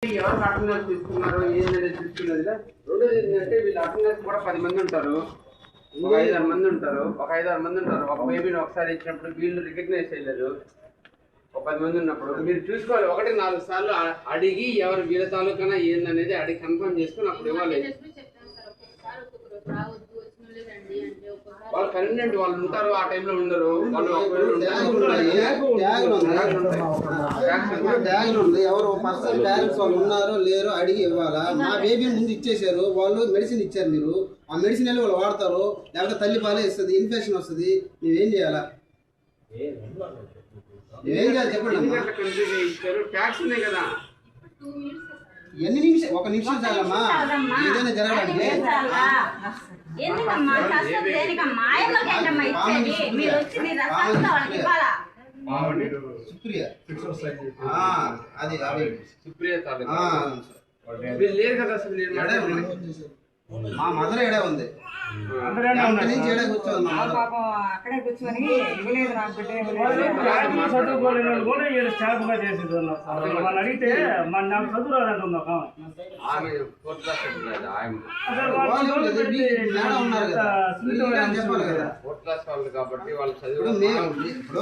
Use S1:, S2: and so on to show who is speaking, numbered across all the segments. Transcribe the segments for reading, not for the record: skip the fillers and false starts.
S1: ఎవరు అటెండెన్స్ తీసుకున్నారు ఏంటనేది తీసుకున్నది. రెండోది ఏంటంటే వీళ్ళు అటెండెన్స్ కూడా 10 మంది ఉంటారు, ఒక 5-6 మంది ఉంటారు, ఒక బేబీని ఒకసారి ఇచ్చినప్పుడు వీళ్ళు రికగ్నైజ్ చేయలేరు. ఒక 10 మంది ఉన్నప్పుడు మీరు చూసుకోవాలి. 1-4 సార్లు అడిగి ఎవరు వీళ్ళ తాలూకా ఏందనేది అడిగి కన్ఫర్మ్ చేసుకుని అప్పుడు ఇవ్వాలి. వాళ్ళు కన్వీనియంట్ వాళ్ళు ఉంటారు, ఆ టైంలో ఉండరు. వాళ్ళు
S2: ట్యాగులు ఉంది, ఎవరు పర్సనల్ పేరెంట్స్ వాళ్ళు ఉన్నారో లేరో అడిగి ఇవ్వాలా. మా బేబీని ముందు ఇచ్చేసారు, వాళ్ళు మెడిసిన్ ఇచ్చారు, మీరు ఆ మెడిసిన్ వెళ్ళి వాళ్ళు వాడతారు, లేకపోతే తల్లి పాలే ఇస్తుంది, ఇన్ఫెక్షన్ వస్తుంది. మేమేం చేయాలా? ఏం చేయాలి చెప్పండి.
S1: ఇచ్చారు ట్యాక్స్ ఉన్నాయి కదా,
S2: ఎన్ని నిమిషం? 1 నిమిషం చాలమ్మా ఏదైనా జరగడానికి.
S1: సుప్రియ లేరు కదా అసలు.
S2: మా మదర్ ఏడే ఉంది,
S3: అక్కడే కూర్చొని ఇవ్వలేదు నాకు
S4: చదువుకోలేదు కూడా స్టాఫ్ గా చేసేది. వాళ్ళు అడిగితే నాకు చదువు రాదంటున్నా.
S1: కాబట్టి వాళ్ళు చదువు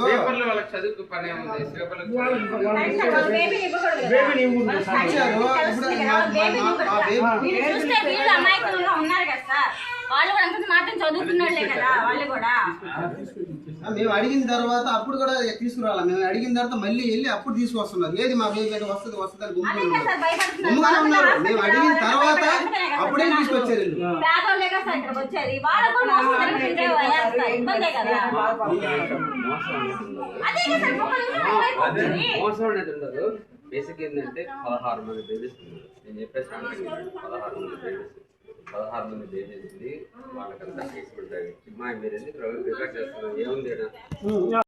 S1: పేపర్లు వాళ్ళకి చదువుకు పని ఉంది.
S2: మేము అడిగిన తర్వాత అప్పుడు కూడా తీసుకురావాలి. మేము అడిగిన తర్వాత మళ్ళీ వెళ్ళి అప్పుడు తీసుకొస్తున్నారు. ఏది మా బేబీ అంటే వస్తుంది అని గుమ్ముగానే ఉన్నారు. మేము అడిగిన తర్వాత అప్పుడే తీసుకొచ్చారు.
S1: మోసం అనేది ఉండదు. బేసిక్ ఏంటంటే 16 మంది బేబీస్ ఉన్నారు. నేను చెప్పే స్టార్టింగ్ 16 మంది బేబీస్ ఉంది. వాళ్ళకంతా ట్రీట్మెంట్ మీరు ఎందుకు ప్రిపేర్ చేస్తున్నారు? ఏముంది